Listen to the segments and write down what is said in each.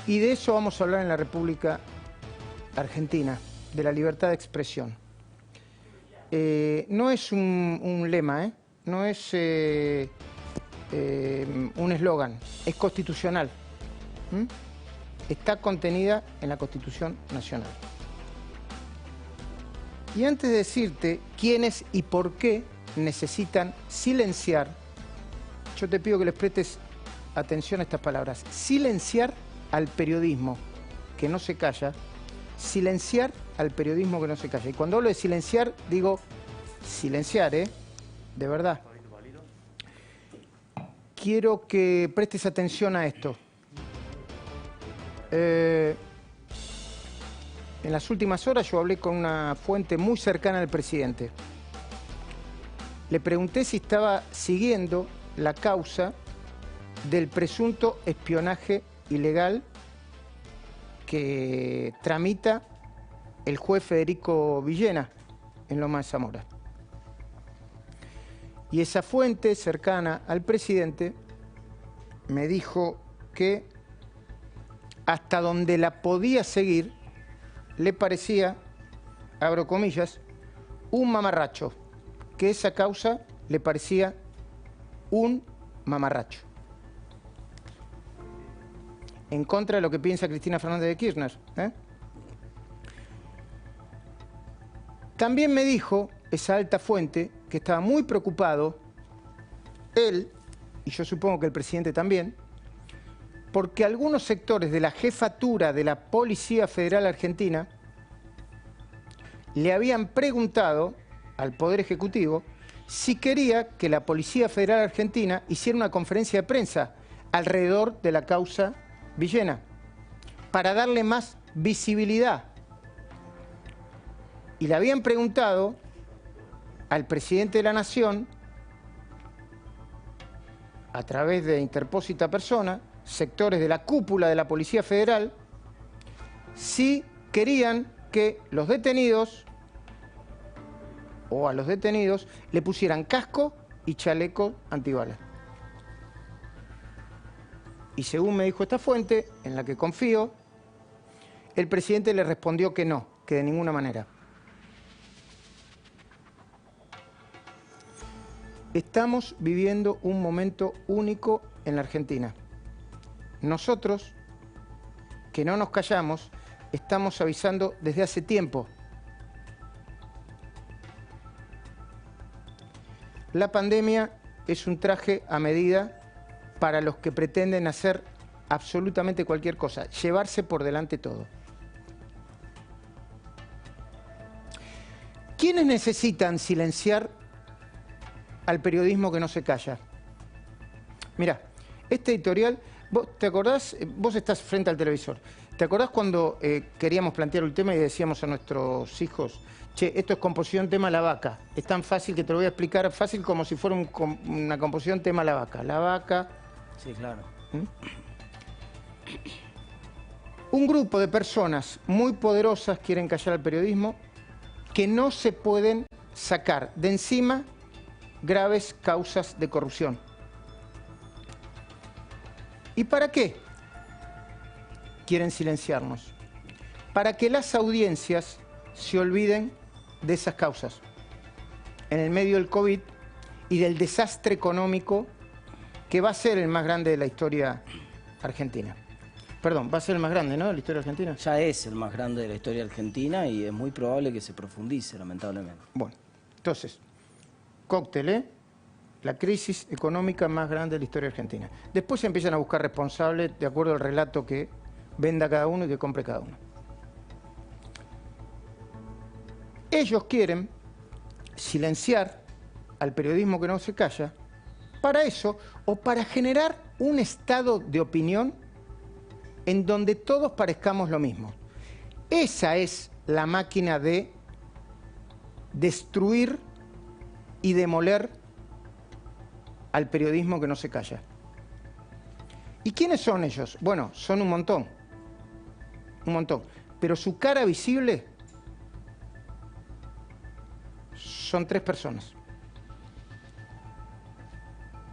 Y de eso vamos a hablar en la República Argentina, de la libertad de expresión. No es un lema, no es un eslogan, es constitucional. Está contenida en la Constitución Nacional. Y antes de decirte quiénes y por qué necesitan silenciar, yo te pido que les prestes atención a estas palabras. Silenciar al periodismo que no se calla, silenciar al periodismo que no se calla. Y cuando hablo de silenciar, digo silenciar, de verdad. Quiero que prestes atención a esto. En las últimas horas yo hablé con una fuente muy cercana al presidente. Le pregunté si estaba siguiendo la causa del presunto espionaje ilegal que tramita el juez Federico Villena en Lomas de Zamora. Y esa fuente cercana al presidente me dijo que hasta donde la podía seguir le parecía, abro comillas, un mamarracho, que esa causa le parecía un mamarracho. En contra de lo que piensa Cristina Fernández de Kirchner. También me dijo esa alta fuente que estaba muy preocupado, él, y yo supongo que el presidente también, porque algunos sectores de la jefatura de la Policía Federal Argentina le habían preguntado al Poder Ejecutivo si quería que la Policía Federal Argentina hiciera una conferencia de prensa alrededor de la causa Villena, para darle más visibilidad. Y le habían preguntado al presidente de la Nación, a través de interpósita persona, sectores de la cúpula de la Policía Federal, si querían que los detenidos, o a los detenidos, le pusieran casco y chaleco antibalas. Y según me dijo esta fuente, en la que confío, el presidente le respondió que no, que de ninguna manera. Estamos viviendo un momento único en la Argentina. Nosotros, que no nos callamos, estamos avisando desde hace tiempo. La pandemia es un traje a medida para los que pretenden hacer absolutamente cualquier cosa, llevarse por delante todo. ¿Quiénes necesitan silenciar al periodismo que no se calla? Mirá, este editorial, ¿vos te acordás? Vos estás frente al televisor. ¿Te acordás cuando queríamos plantear el tema y decíamos a nuestros hijos, che, esto es composición tema la vaca? Es tan fácil que te lo voy a explicar, fácil como si fuera una composición tema la vaca. La vaca... Sí, claro. Un grupo de personas muy poderosas quieren callar al periodismo, que no se pueden sacar de encima graves causas de corrupción. ¿Y para qué quieren silenciarnos? Para que las audiencias se olviden de esas causas. En el medio del COVID y del desastre económico que va a ser el más grande de la historia argentina. Perdón, va a ser el más grande, ¿no?, de la historia argentina. Ya es el más grande de la historia argentina y es muy probable que se profundice, lamentablemente. Bueno, entonces, cóctel, la crisis económica más grande de la historia argentina. Después se empiezan a buscar responsables de acuerdo al relato que venda cada uno y que compre cada uno. Ellos quieren silenciar al periodismo que no se calla, para eso, o para generar un estado de opinión en donde todos parezcamos lo mismo. Esa es la máquina de destruir y demoler al periodismo que no se calla. ¿Y quiénes son ellos? Bueno, son un montón, pero su cara visible son 3 personas.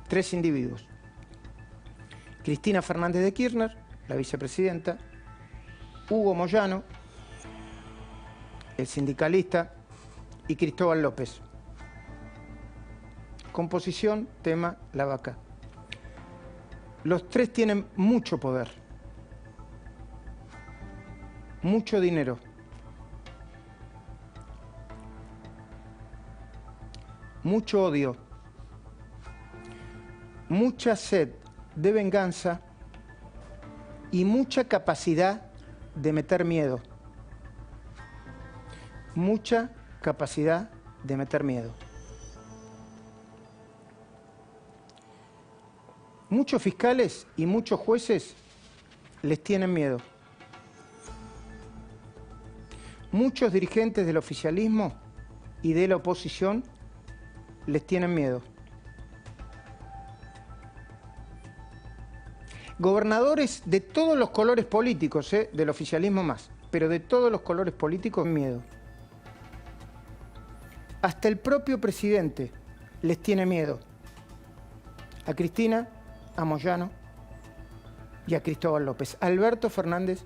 3 individuos. Cristina Fernández de Kirchner, la vicepresidenta, Hugo Moyano, el sindicalista, y Cristóbal López. Composición, tema, la vaca. Los tres tienen mucho poder, mucho dinero, mucho odio, mucha sed de venganza y mucha capacidad de meter miedo. Mucha capacidad de meter miedo. Muchos fiscales y muchos jueces les tienen miedo. Muchos dirigentes del oficialismo y de la oposición les tienen miedo. Gobernadores de todos los colores políticos, del oficialismo más, pero de todos los colores políticos, miedo. Hasta el propio presidente les tiene miedo. A Cristina, a Moyano y a Cristóbal López. Alberto Fernández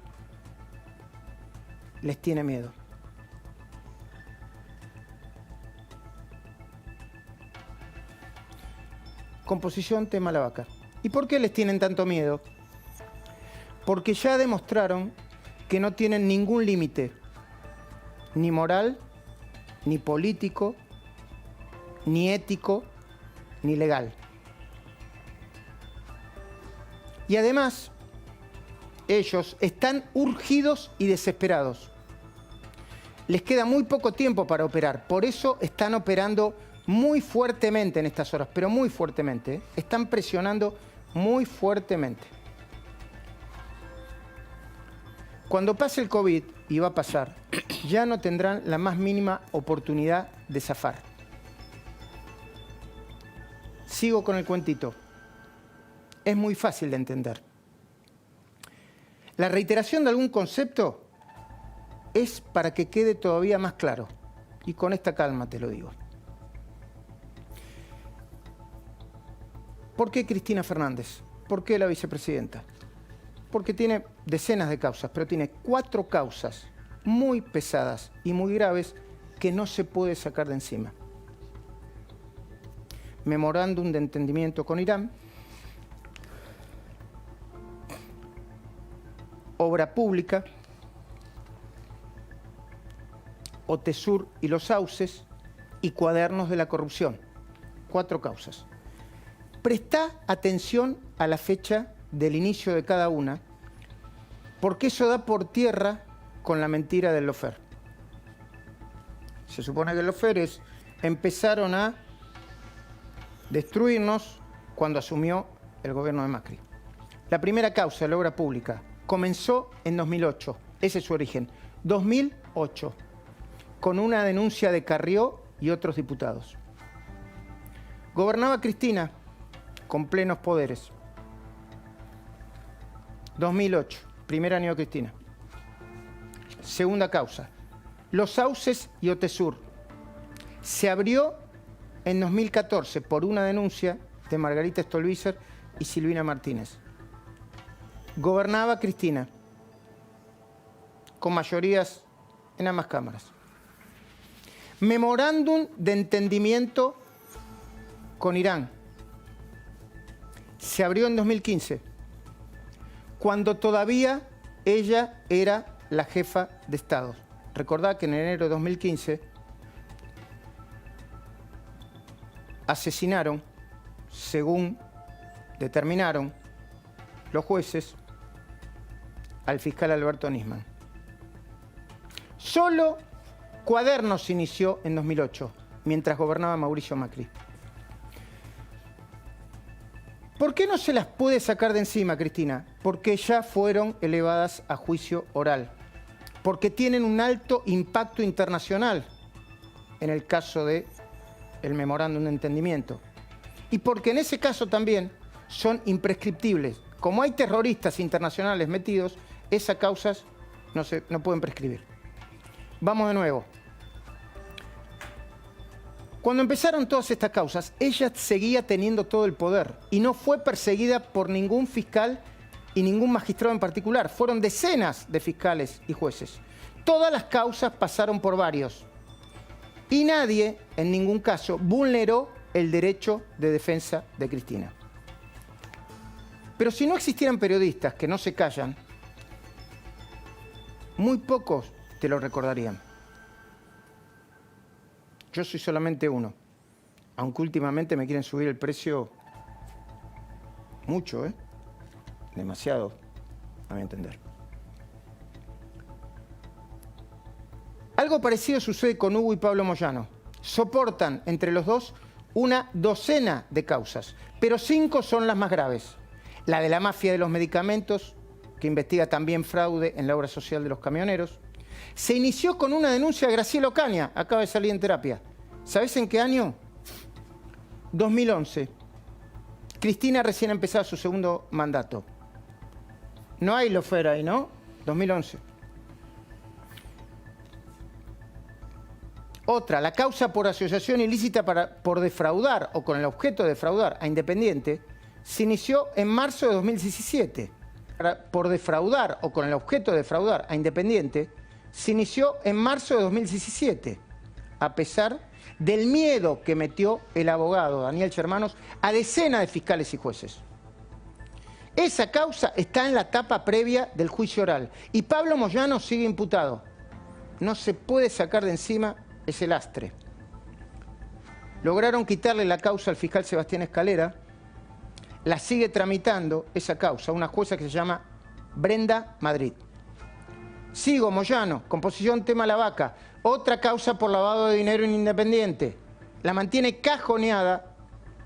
les tiene miedo. Composición, tema, la vaca. ¿Y por qué les tienen tanto miedo? Porque ya demostraron que no tienen ningún límite, ni moral, ni político, ni ético, ni legal. Y además, ellos están urgidos y desesperados. Les queda muy poco tiempo para operar, por eso están operando muy fuertemente en estas horas, pero muy fuertemente, ¿eh? Están presionando muy fuertemente. Cuando pase el COVID, y va a pasar, ya no tendrán la más mínima oportunidad de zafar. Sigo con el cuentito. Es muy fácil de entender. La reiteración de algún concepto es para que quede todavía más claro. Y con esta calma te lo digo. ¿Por qué Cristina Fernández? ¿Por qué la vicepresidenta? Porque tiene decenas de causas, pero tiene 4 causas muy pesadas y muy graves que no se puede sacar de encima. Memorándum de entendimiento con Irán, obra pública, OTESUR y los sauces y cuadernos de la corrupción. 4 causas. Presta atención a la fecha del inicio de cada una, porque eso da por tierra con la mentira del lawfare. Se supone que los lawfares empezaron a destruirnos cuando asumió el gobierno de Macri. La primera causa de la obra pública comenzó en 2008, ese es su origen, 2008, con una denuncia de Carrió y otros diputados. Gobernaba Cristina con plenos poderes. 2008, primer año de Cristina. Segunda causa, los sauces y OTESUR. Se abrió en 2014 por una denuncia de Margarita Stolbizer y Silvina Martínez. Gobernaba Cristina con mayorías en ambas cámaras. Memorándum de entendimiento con Irán. Se abrió en 2015, cuando todavía ella era la jefa de Estado. Recordad que en enero de 2015 asesinaron, según determinaron los jueces, al fiscal Alberto Nisman. Solo Cuadernos se inició en 2008, mientras gobernaba Mauricio Macri. ¿Por qué no se las puede sacar de encima, Cristina? Porque ya fueron elevadas a juicio oral. Porque tienen un alto impacto internacional, en el caso del memorándum de entendimiento. Y porque en ese caso también son imprescriptibles. Como hay terroristas internacionales metidos, esas causas no pueden prescribir. Vamos de nuevo. Cuando empezaron todas estas causas, ella seguía teniendo todo el poder y no fue perseguida por ningún fiscal y ningún magistrado en particular. Fueron decenas de fiscales y jueces. Todas las causas pasaron por varios. Y nadie, en ningún caso, vulneró el derecho de defensa de Cristina. Pero si no existieran periodistas que no se callan, muy pocos te lo recordarían. Yo soy solamente uno, aunque últimamente me quieren subir el precio mucho, demasiado, a mi entender. Algo parecido sucede con Hugo y Pablo Moyano. Soportan entre los dos una docena de causas, pero 5 son las más graves. La de la mafia de los medicamentos, que investiga también fraude en la obra social de los camioneros. Se inició con una denuncia de Graciela Ocaña, acaba de salir en terapia. ¿Sabés en qué año? 2011. Cristina recién empezaba su segundo mandato. No hay lofer ahí, ¿no? 2011. Otra, la causa por asociación ilícita por defraudar o con el objeto de defraudar a Independiente, se inició en marzo de 2017. Por defraudar o con el objeto de defraudar a Independiente, se inició en marzo de 2017, a pesar del miedo que metió el abogado Daniel Shermanos a decenas de fiscales y jueces. Esa causa está en la etapa previa del juicio oral y Pablo Moyano sigue imputado. No se puede sacar de encima ese lastre. Lograron quitarle la causa al fiscal Sebastián Escalera. La sigue tramitando esa causa una jueza que se llama Brenda Madrid. Sigo, Moyano, composición tema La Vaca, otra causa por lavado de dinero en Independiente. La mantiene cajoneada,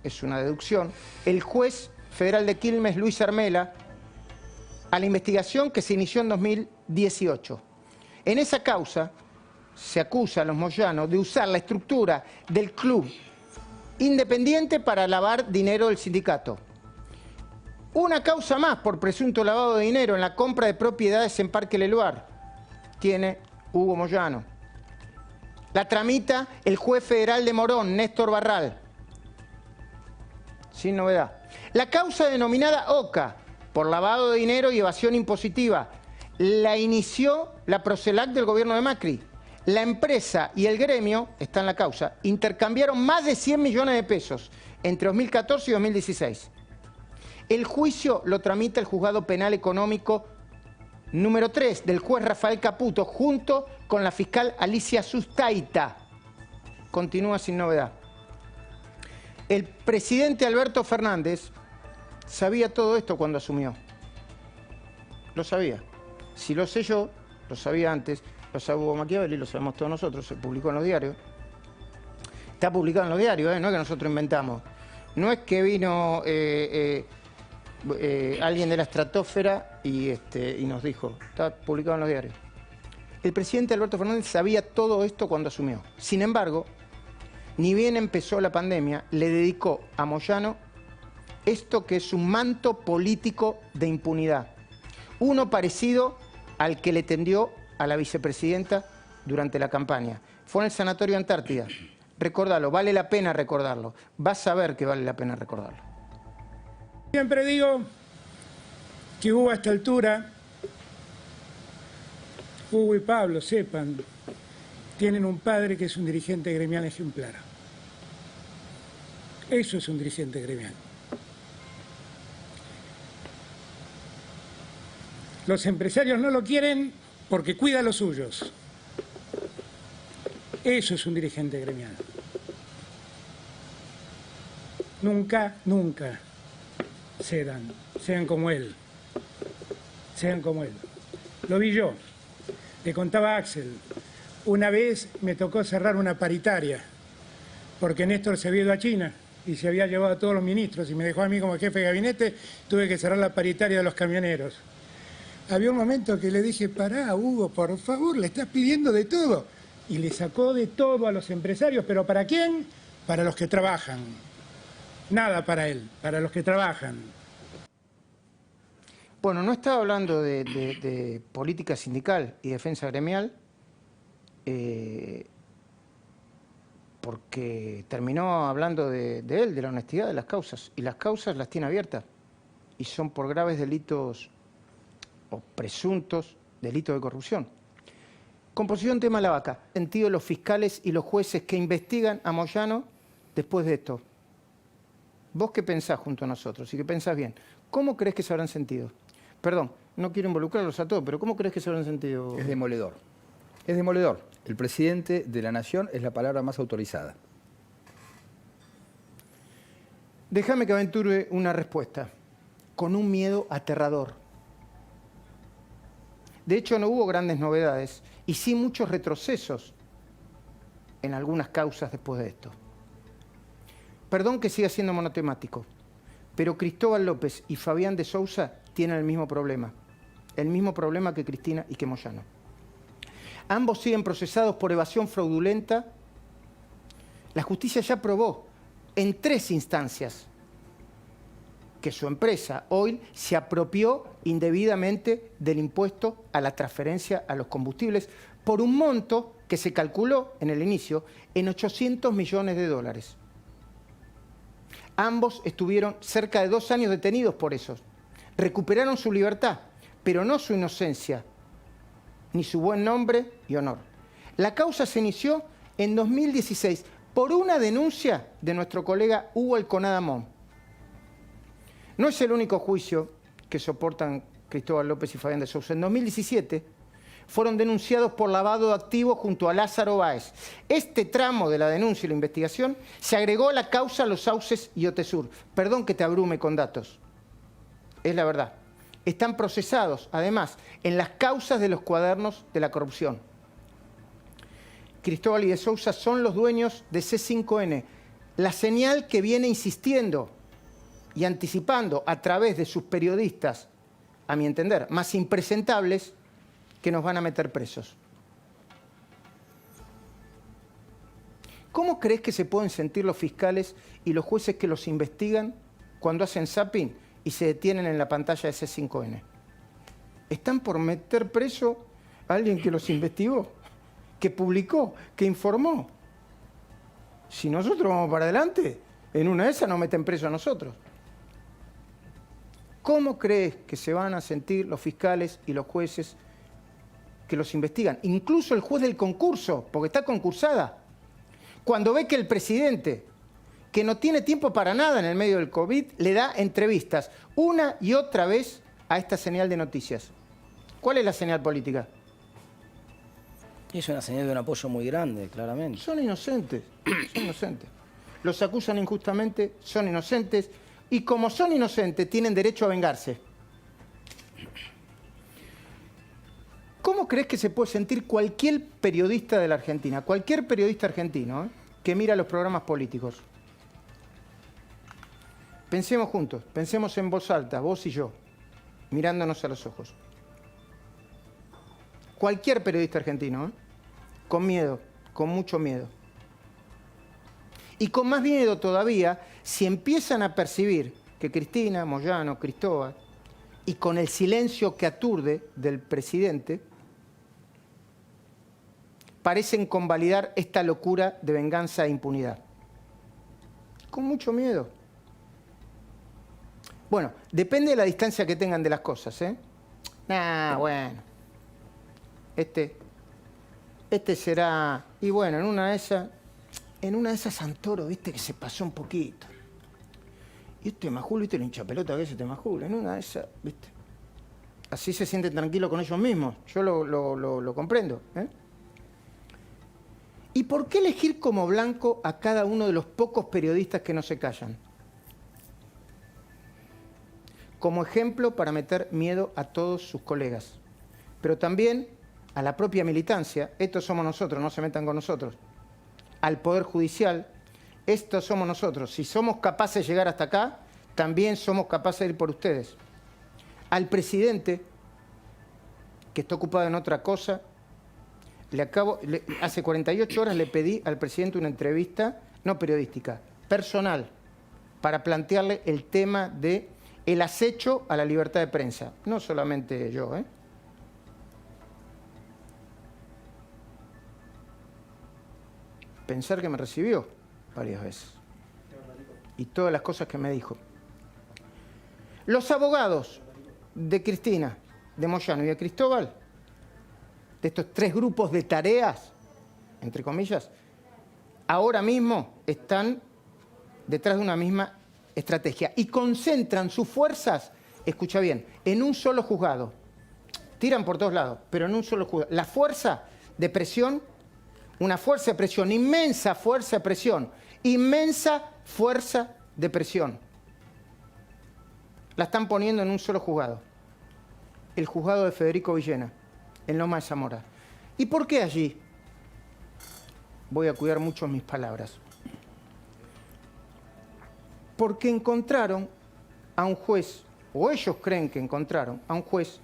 es una deducción, el juez federal de Quilmes, Luis Armela, a la investigación que se inició en 2018. En esa causa se acusa a los Moyano de usar la estructura del club Independiente para lavar dinero del sindicato. Una causa más por presunto lavado de dinero en la compra de propiedades en Parque Leluar. Tiene Hugo Moyano. La tramita el juez federal de Morón, Néstor Barral. Sin novedad. La causa denominada OCA, por lavado de dinero y evasión impositiva, la inició la Procelac del gobierno de Macri. La empresa y el gremio, está en la causa, intercambiaron más de 100 millones de pesos entre 2014 y 2016. El juicio lo tramita el Juzgado Penal Económico número 3 del juez Rafael Caputo, junto con la fiscal Alicia Sustaita. Continúa sin novedad. El presidente Alberto Fernández sabía todo esto cuando asumió. Lo sabía. Si lo sé yo, lo sabía antes, lo sabe Hugo Machiavelli, lo sabemos todos nosotros, se publicó en los diarios. Está publicado en los diarios, no es que nosotros inventamos. No es que vino alguien de la estratosfera y nos dijo, está publicado en los diarios. El presidente Alberto Fernández sabía todo esto cuando asumió. Sin embargo, ni bien empezó la pandemia, le dedicó a Moyano esto que es un manto político de impunidad. Uno parecido al que le tendió a la vicepresidenta durante la campaña. Fue en el Sanatorio Antártida. Recordalo, vale la pena recordarlo. Vas a ver que vale la pena recordarlo. Siempre digo que Hugo a esta altura, Hugo y Pablo, sepan, tienen un padre que es un dirigente gremial ejemplar. Eso es un dirigente gremial. Los empresarios no lo quieren porque cuida a los suyos. Eso es un dirigente gremial. Nunca, nunca cedan, sean como él. Sean como él. Lo vi yo. Le contaba a Axel. Una vez me tocó cerrar una paritaria porque Néstor se había ido a China y se había llevado a todos los ministros y me dejó a mí como jefe de gabinete, tuve que cerrar la paritaria de los camioneros. Había un momento que le dije, pará, Hugo, por favor, le estás pidiendo de todo. Y le sacó de todo a los empresarios, ¿pero para quién? Para los que trabajan. Nada para él, para los que trabajan. Bueno, no estaba hablando de política sindical y defensa gremial, porque terminó hablando de él, de la honestidad de las causas, y las causas las tiene abiertas. y son por graves delitos o presuntos delitos de corrupción. Composición tema la vaca. Sentido los fiscales y los jueces que investigan a Moyano después de esto. Vos qué pensás junto a nosotros y que pensás bien, ¿cómo crees que se habrán sentido? Perdón, no quiero involucrarlos a todos, pero ¿cómo crees que se habrán sentido? Es demoledor. Es demoledor. El presidente de la Nación es la palabra más autorizada. Déjame que aventure una respuesta, con un miedo aterrador. De hecho, no hubo grandes novedades y sí muchos retrocesos en algunas causas después de esto. Perdón que siga siendo monotemático, pero Cristóbal López y Fabián de Sousa tienen el mismo problema que Cristina y que Moyano. Ambos siguen procesados por evasión fraudulenta. La justicia ya probó en 3 instancias que su empresa, Oil, se apropió indebidamente del impuesto a la transferencia a los combustibles por un monto que se calculó en el inicio en 800 millones de dólares. Ambos estuvieron cerca de 2 años detenidos por eso. Recuperaron su libertad, pero no su inocencia, ni su buen nombre y honor. La causa se inició en 2016 por una denuncia de nuestro colega Hugo Elconada Mon. No es el único juicio que soportan Cristóbal López y Fabián de Sousa. En 2017 fueron denunciados por lavado de activos junto a Lázaro Báez. Este tramo de la denuncia y la investigación se agregó a la causa Los Sauces y Otesur. Perdón que te abrume con datos. Es la verdad. Están procesados, además, en las causas de los cuadernos de la corrupción. Cristóbal y de Sousa son los dueños de C5N, la señal que viene insistiendo y anticipando a través de sus periodistas, a mi entender, más impresentables, que nos van a meter presos. ¿Cómo crees que se pueden sentir los fiscales y los jueces que los investigan cuando hacen zapping y se detienen en la pantalla de C5N? Están por meter preso a alguien que los investigó, que publicó, que informó. Si nosotros vamos para adelante, en una de esas nos meten preso a nosotros. ¿Cómo crees que se van a sentir los fiscales y los jueces que los investigan? Incluso el juez del concurso, porque está concursada. Cuando ve que el presidente, que no tiene tiempo para nada en el medio del COVID, le da entrevistas una y otra vez a esta señal de noticias. ¿Cuál es la señal política? Es una señal de un apoyo muy grande, claramente. Son inocentes, son inocentes. Los acusan injustamente, son inocentes. Y como son inocentes, tienen derecho a vengarse. ¿Cómo crees que se puede sentir cualquier periodista de la Argentina, cualquier periodista argentino, que mira los programas políticos? Pensemos juntos, pensemos en voz alta, vos y yo, mirándonos a los ojos. Cualquier periodista argentino, con miedo, con mucho miedo. Y con más miedo todavía, si empiezan a percibir que Cristina, Moyano, Cristóbal, y con el silencio que aturde del presidente, parecen convalidar esta locura de venganza e impunidad. Con mucho miedo. Bueno, depende de la distancia que tengan de las cosas, ¿eh? Bueno. Este será... Y bueno, en una de esas Santoro, viste, que se pasó un poquito. Y Majul, viste, el hinchapelota que es Majul, en una de esas, viste. Así se sienten tranquilos con ellos mismos. Yo lo comprendo, ¿eh? ¿Y por qué elegir como blanco a cada uno de los pocos periodistas que no se callan? Como ejemplo para meter miedo a todos sus colegas, pero también a la propia militancia. Estos somos nosotros, no se metan con nosotros. Al Poder Judicial, estos somos nosotros. Si somos capaces de llegar hasta acá, también somos capaces de ir por ustedes. Al presidente, que está ocupado en otra cosa, hace 48 horas le pedí al presidente una entrevista, no periodística, personal, para plantearle el tema del acecho a la libertad de prensa. No solamente yo, ¿eh? Pensar que me recibió varias veces. Y todas las cosas que me dijo. Los abogados de Cristina, de Moyano y de Cristóbal, de estos 3 grupos de tareas, entre comillas, ahora mismo están detrás de una misma estrategia y concentran sus fuerzas, escucha bien, en un solo juzgado. Tiran por todos lados, pero en un solo juzgado. La fuerza de presión, una fuerza de presión, inmensa fuerza de presión, inmensa fuerza de presión. La están poniendo en un solo juzgado. El juzgado de Federico Villena, en Loma de Zamora. ¿Y por qué allí? Voy a cuidar mucho mis palabras. Porque encontraron a un juez, o ellos creen que encontraron a un juez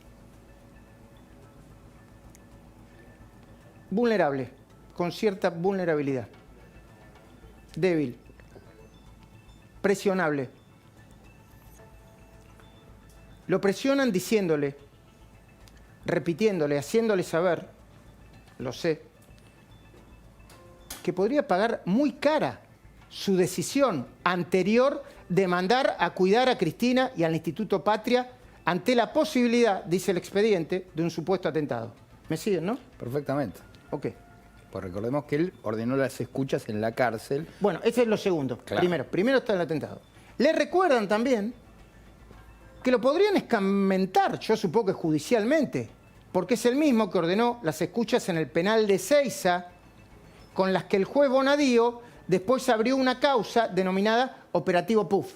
vulnerable, con cierta vulnerabilidad, débil, presionable. Lo presionan diciéndole, repitiéndole, haciéndole saber, lo sé, que podría pagar muy cara su decisión anterior de mandar a cuidar a Cristina y al Instituto Patria ante la posibilidad, dice el expediente, de un supuesto atentado. ¿Me siguen, no? Perfectamente. Ok. Pues recordemos que él ordenó las escuchas en la cárcel. Bueno, ese es lo segundo. Claro. Primero está el atentado. Le recuerdan también que lo podrían escarmentar, yo supongo que judicialmente, porque es el mismo que ordenó las escuchas en el penal de Seiza, con las que el juez Bonadío después abrió una causa denominada Operativo Puff,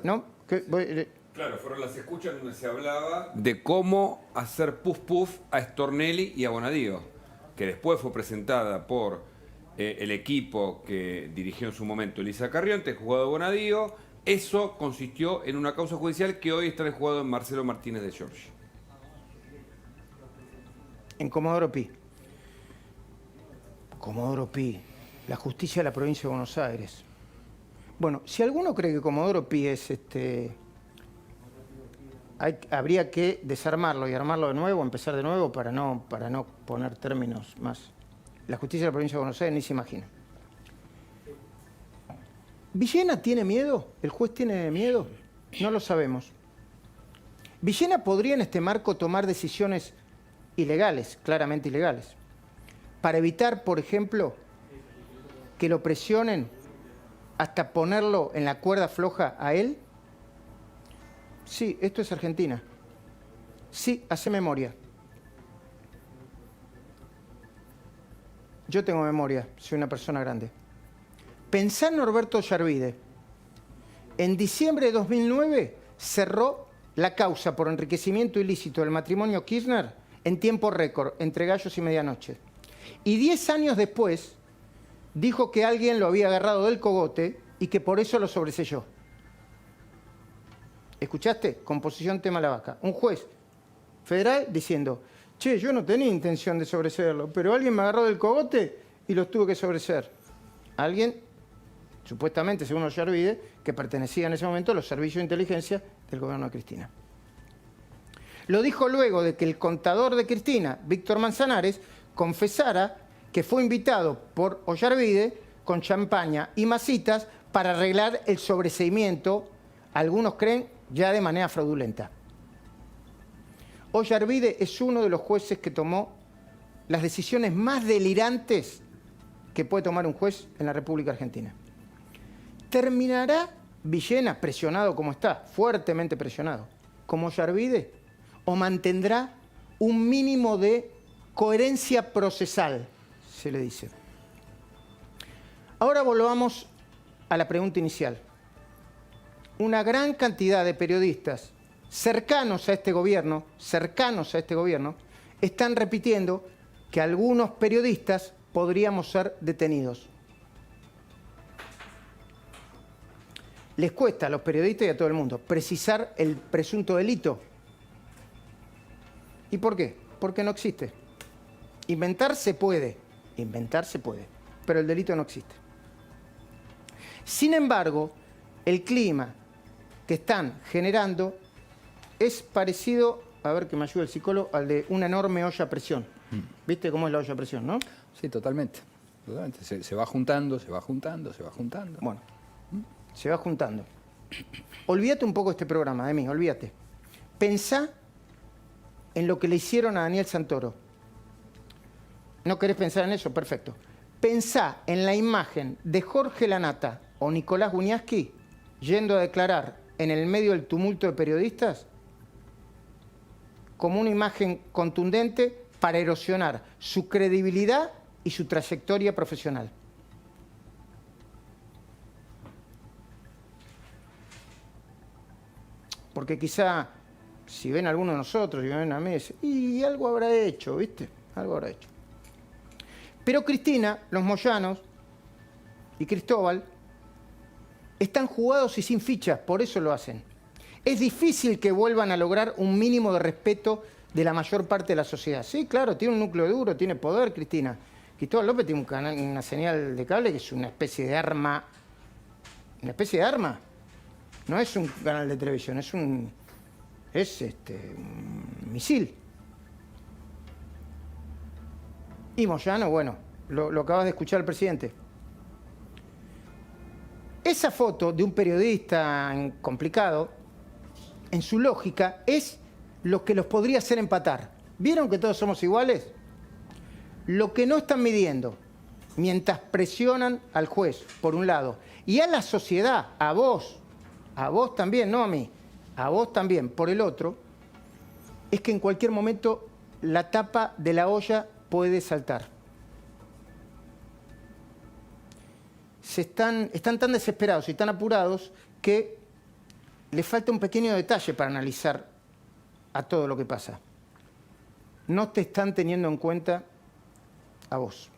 ¿no? Claro, fueron las escuchas donde se hablaba de cómo hacer puff puff a Stornelli y a Bonadío, que después fue presentada por el equipo que dirigió en su momento Elisa Carrionte, juzgado de Bonadío. Eso consistió en una causa judicial que hoy está en el juzgado de Marcelo Martínez de Giorgi. En Comodoro Pi. Comodoro Pi, la justicia de la provincia de Buenos Aires. Bueno, si alguno cree que Comodoro Pi es habría que desarmarlo y armarlo de nuevo, empezar de nuevo para no poner términos más. La justicia de la provincia de Buenos Aires ni se imagina. ¿Villena tiene miedo? ¿El juez tiene miedo? No lo sabemos. Villena podría en este marco tomar decisiones ilegales, claramente ilegales, para evitar, por ejemplo, que lo presionen hasta ponerlo en la cuerda floja a él. Sí, esto es Argentina. Sí, hace memoria. Yo tengo memoria, soy una persona grande. Pensá en Norberto Ollarvide. En diciembre de 2009 cerró la causa por enriquecimiento ilícito del matrimonio Kirchner en tiempo récord, entre gallos y medianoche. Y 10 años después dijo que alguien lo había agarrado del cogote y que por eso lo sobreselló. ¿Escuchaste? Composición tema la vaca. Un juez federal diciendo, che, yo no tenía intención de sobreseerlo, pero alguien me agarró del cogote y los tuve que sobreseer. Alguien, supuestamente, según Ollarvide, que pertenecía en ese momento a los servicios de inteligencia del gobierno de Cristina. Lo dijo luego de que el contador de Cristina, Víctor Manzanares, confesara que fue invitado por Ollarvide con champaña y masitas para arreglar el sobreseimiento, algunos creen ya de manera fraudulenta. Ollarvide es uno de los jueces que tomó las decisiones más delirantes que puede tomar un juez en la República Argentina. ¿Terminará Villena, presionado como está, fuertemente presionado, como Ollarvide, o mantendrá un mínimo de coherencia procesal, se le dice? Ahora volvamos a la pregunta inicial. Una gran cantidad de periodistas cercanos a este gobierno, están repitiendo que algunos periodistas podríamos ser detenidos. Les cuesta a los periodistas y a todo el mundo precisar el presunto delito. ¿Y por qué? Porque no existe. Inventar se puede, pero el delito no existe. Sin embargo, el clima que están generando es parecido, a ver que me ayude el psicólogo, al de una enorme olla a presión. ¿Viste cómo es la olla a presión, no? Sí, totalmente. Se va juntando. Bueno, se va juntando. Olvídate un poco de este programa, de mí, olvídate. Pensá en lo que le hicieron a Daniel Santoro. ¿No querés pensar en eso? Perfecto. Pensá en la imagen de Jorge Lanata o Nicolás Guñasqui yendo a declarar en el medio del tumulto de periodistas como una imagen contundente para erosionar su credibilidad y su trayectoria profesional. Porque quizá, si ven a alguno de nosotros y ven a mí, dicen, y algo habrá hecho, ¿viste? Algo habrá hecho. Pero Cristina, los Moyanos y Cristóbal están jugados y sin fichas, por eso lo hacen. Es difícil que vuelvan a lograr un mínimo de respeto de la mayor parte de la sociedad. Sí, claro, tiene un núcleo duro, tiene poder, Cristina. Cristóbal López tiene una señal de cable que es una especie de arma. ¿Una especie de arma? No es un canal de televisión, es un misil. Y Moyano, bueno, lo acabas de escuchar al presidente. Esa foto de un periodista complicado, en su lógica, es lo que los podría hacer empatar. ¿Vieron que todos somos iguales? Lo que no están midiendo, mientras presionan al juez, por un lado, y a la sociedad, a vos también, no a mí, a vos también, por el otro, es que en cualquier momento la tapa de la olla puede saltar. Están tan desesperados y tan apurados que les falta un pequeño detalle para analizar a todo lo que pasa. No te están teniendo en cuenta a vos.